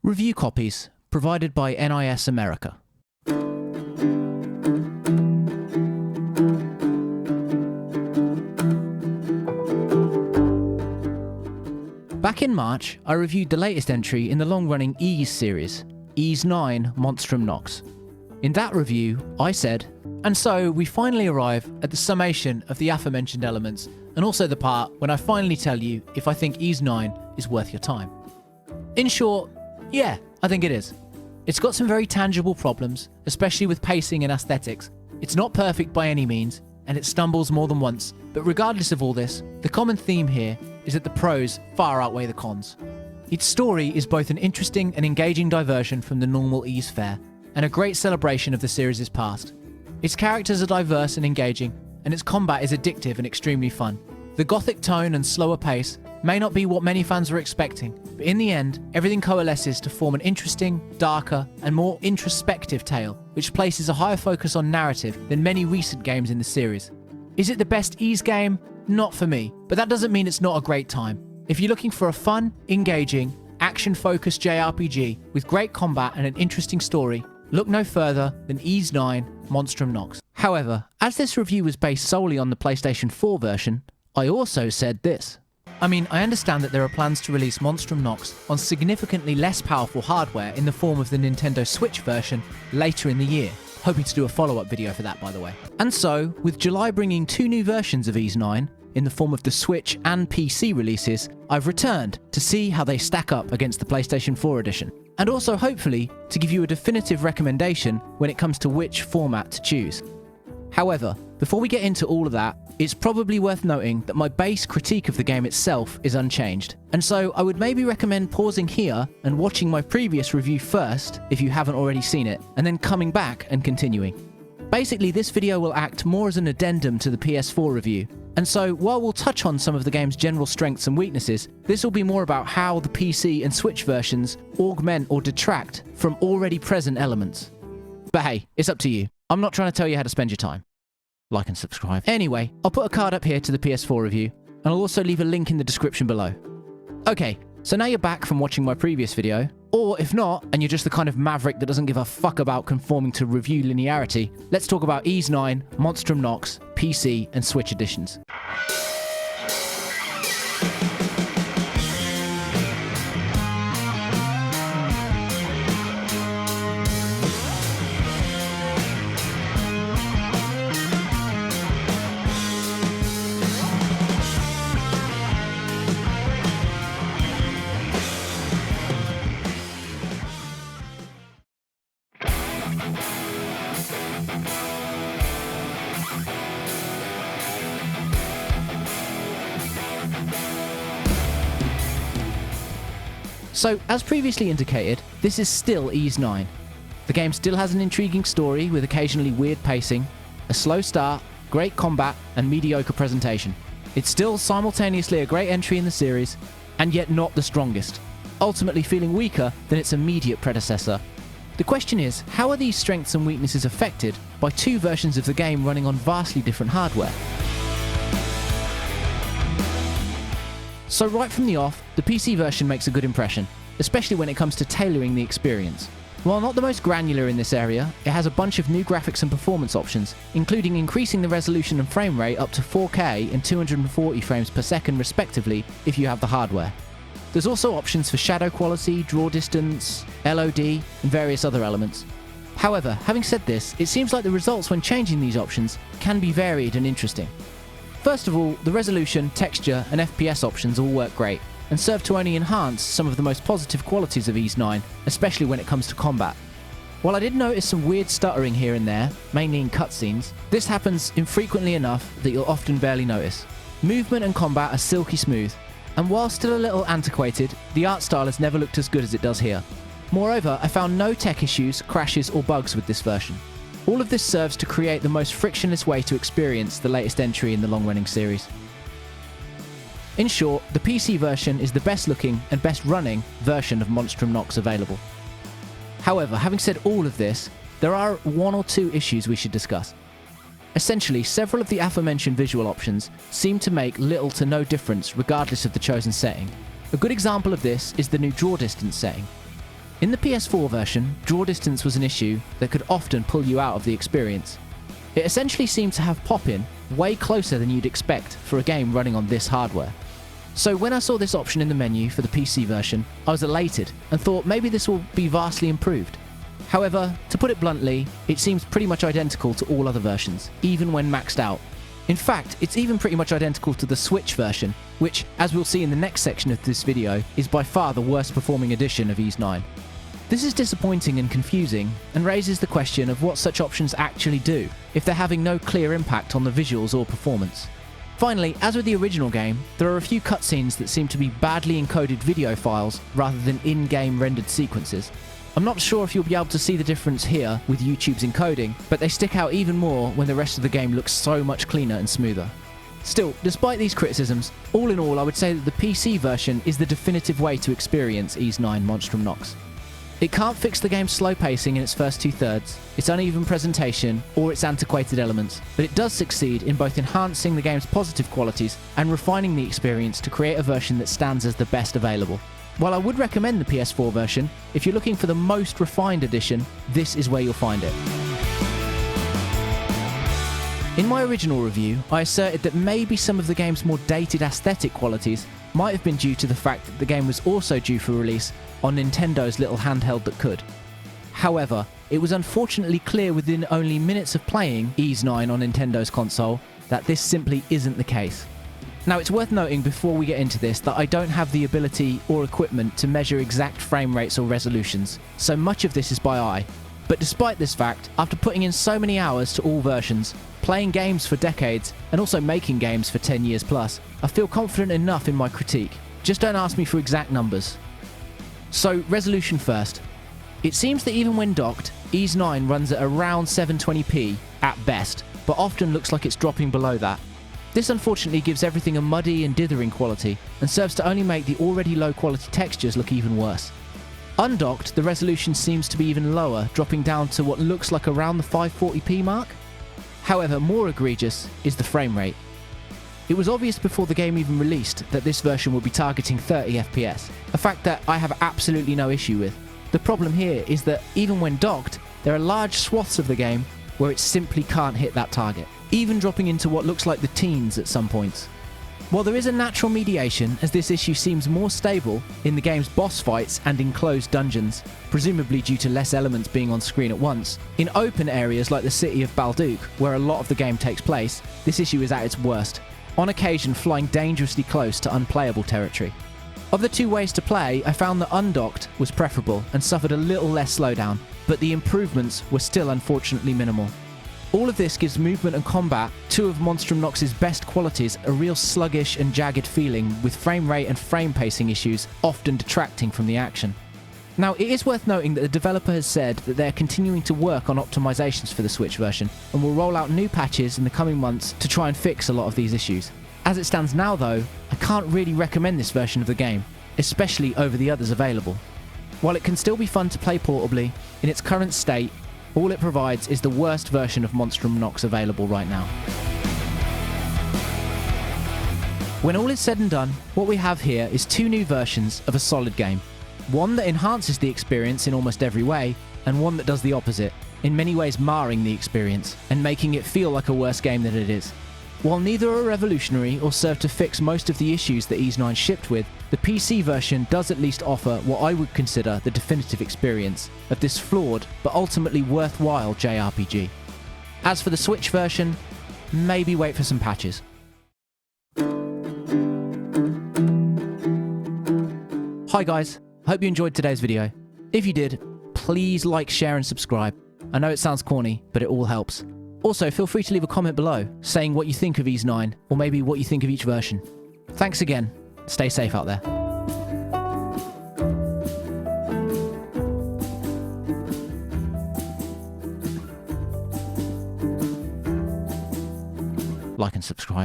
Review copies provided by NIS America. Back in March, I reviewed the latest entry in the long-running Ys series, Ys 9 Monstrum Nox. In that review, I said, and so we finally arrive at the summation of the aforementioned elements, and also the part when I finally tell you if I think Ys 9 is worth your time. In short, yeah, I think it is. It's got some very tangible problems, especially with pacing and aesthetics. It's not perfect by any means, and it stumbles more than once, but regardless of all this, the common theme here is that the pros far outweigh the cons. Its story is both an interesting and engaging diversion from the normal Ys fare, and a great celebration of the series' past. Its characters are diverse and engaging, and its combat is addictive and extremely fun. The gothic tone and slower pace may not be what many fans were expecting, but in the end, everything coalesces to form an interesting, darker, and more introspective tale, which places a higher focus on narrative than many recent games in the series. Is it the best Ys game? Not for me, but that doesn't mean it's not a great time. If you're looking for a fun, engaging, action-focused JRPG with great combat and an interesting story, look no further than Ys 9 Monstrum Nox. However, as this review was based solely on the PlayStation 4 version, I also said this. I mean, I understand that there are plans to release Monstrum Nox on significantly less powerful hardware in the form of the Nintendo Switch version later in the year. Hoping to do a follow-up video for that, by the way. And so, with July bringing two new versions of Ys 9, in the form of the Switch and PC releases, I've returned to see how they stack up against the PlayStation 4 edition. And also, hopefully, to give you a definitive recommendation when it comes to which format to choose. However, before we get into all of that, it's probably worth noting that my base critique of the game itself is unchanged, and so I would maybe recommend pausing here and watching my previous review first, if you haven't already seen it, and then coming back and continuing. Basically, this video will act more as an addendum to the PS4 review, and so while we'll touch on some of the game's general strengths and weaknesses, this will be more about how the PC and Switch versions augment or detract from already present elements. But hey, it's up to you. I'm not trying to tell you how to spend your time. Like and subscribe. Anyway, I'll put a card up here to the PS4 review, and I'll also leave a link in the description below. Okay, so now you're back from watching my previous video, or if not, and you're just the kind of maverick that doesn't give a fuck about conforming to review linearity, let's talk about Ys 9, Monstrum Nox, PC and Switch editions. So, as previously indicated, this is still Ys 9. The game still has an intriguing story with occasionally weird pacing, a slow start, great combat, and mediocre presentation. It's still simultaneously a great entry in the series, and yet not the strongest, ultimately feeling weaker than its immediate predecessor. The question is, how are these strengths and weaknesses affected by two versions of the game running on vastly different hardware? So right from the off, the PC version makes a good impression, especially when it comes to tailoring the experience. While not the most granular in this area, it has a bunch of new graphics and performance options, including increasing the resolution and frame rate up to 4K and 240 frames per second respectively if you have the hardware. There's also options for shadow quality, draw distance, LOD, and various other elements. However, having said this, it seems like the results when changing these options can be varied and interesting. First of all, the resolution, texture, and FPS options all work great, and serve to only enhance some of the most positive qualities of Ys 9, especially when it comes to combat. While I did notice some weird stuttering here and there, mainly in cutscenes, this happens infrequently enough that you'll often barely notice. Movement and combat are silky smooth, and while still a little antiquated, the art style has never looked as good as it does here. Moreover, I found no tech issues, crashes, or bugs with this version. All of this serves to create the most frictionless way to experience the latest entry in the long-running series. In short, the PC version is the best looking and best running version of Monstrum Nox available. However, having said all of this, there are one or two issues we should discuss. Essentially, several of the aforementioned visual options seem to make little to no difference regardless of the chosen setting. A good example of this is the new draw distance setting. In the PS4 version, draw distance was an issue that could often pull you out of the experience. It essentially seemed to have pop-in way closer than you'd expect for a game running on this hardware. So when I saw this option in the menu for the PC version, I was elated and thought maybe this will be vastly improved. However, to put it bluntly, it seems pretty much identical to all other versions, even when maxed out. In fact, it's even pretty much identical to the Switch version, which, as we'll see in the next section of this video, is by far the worst performing edition of Ys 9. This is disappointing and confusing, and raises the question of what such options actually do, if they're having no clear impact on the visuals or performance. Finally, as with the original game, there are a few cutscenes that seem to be badly encoded video files rather than in-game rendered sequences. I'm not sure if you'll be able to see the difference here with YouTube's encoding, but they stick out even more when the rest of the game looks so much cleaner and smoother. Still, despite these criticisms, all in all I would say that the PC version is the definitive way to experience Ys 9 Monstrum Nox. It can't fix the game's slow pacing in its first two-thirds, its uneven presentation, or its antiquated elements, but it does succeed in both enhancing the game's positive qualities and refining the experience to create a version that stands as the best available. While I would recommend the PS4 version, if you're looking for the most refined edition, this is where you'll find it. In my original review, I asserted that maybe some of the game's more dated aesthetic qualities might have been due to the fact that the game was also due for release on Nintendo's little handheld that could. However, it was unfortunately clear within only minutes of playing Ys 9 on Nintendo's console that this simply isn't the case. Now, it's worth noting before we get into this that I don't have the ability or equipment to measure exact frame rates or resolutions, so much of this is by eye. But despite this fact, after putting in so many hours to all versions, playing games for decades, and also making games for 10 years plus, I feel confident enough in my critique. Just don't ask me for exact numbers. So, resolution first. It seems that even when docked, Ys 9 runs at around 720p at best, but often looks like it's dropping below that. This unfortunately gives everything a muddy and dithering quality, and serves to only make the already low quality textures look even worse. Undocked, the resolution seems to be even lower, dropping down to what looks like around the 540p mark. However, more egregious is the frame rate. It was obvious before the game even released that this version would be targeting 30 FPS, a fact that I have absolutely no issue with. The problem here is that even when docked, there are large swaths of the game where it simply can't hit that target, even dropping into what looks like the teens at some points. While there is a natural mediation, as this issue seems more stable in the game's boss fights and enclosed dungeons, presumably due to less elements being on screen at once, in open areas like the city of Balduq, where a lot of the game takes place, this issue is at its worst, on occasion flying dangerously close to unplayable territory. Of the two ways to play, I found that undocked was preferable and suffered a little less slowdown, but the improvements were still unfortunately minimal. All of this gives movement and combat, two of Monstrum Nox's best qualities, a real sluggish and jagged feeling, with frame rate and frame pacing issues often detracting from the action. Now, it is worth noting that the developer has said that they're continuing to work on optimizations for the Switch version, and will roll out new patches in the coming months to try and fix a lot of these issues. As it stands now though, I can't really recommend this version of the game, especially over the others available. While it can still be fun to play portably, in its current state, all it provides is the worst version of Monstrum Nox available right now. When all is said and done, what we have here is two new versions of a solid game. One that enhances the experience in almost every way, and one that does the opposite, in many ways marring the experience, and making it feel like a worse game than it is. While neither are revolutionary or serve to fix most of the issues that Ys 9 shipped with, the PC version does at least offer what I would consider the definitive experience of this flawed but ultimately worthwhile JRPG. As for the Switch version, maybe wait for some patches. Hi guys, hope you enjoyed today's video. If you did, please like, share and subscribe. I know it sounds corny, but it all helps. Also, feel free to leave a comment below saying what you think of Ys 9, or maybe what you think of each version. Thanks again. Stay safe out there. Like and subscribe.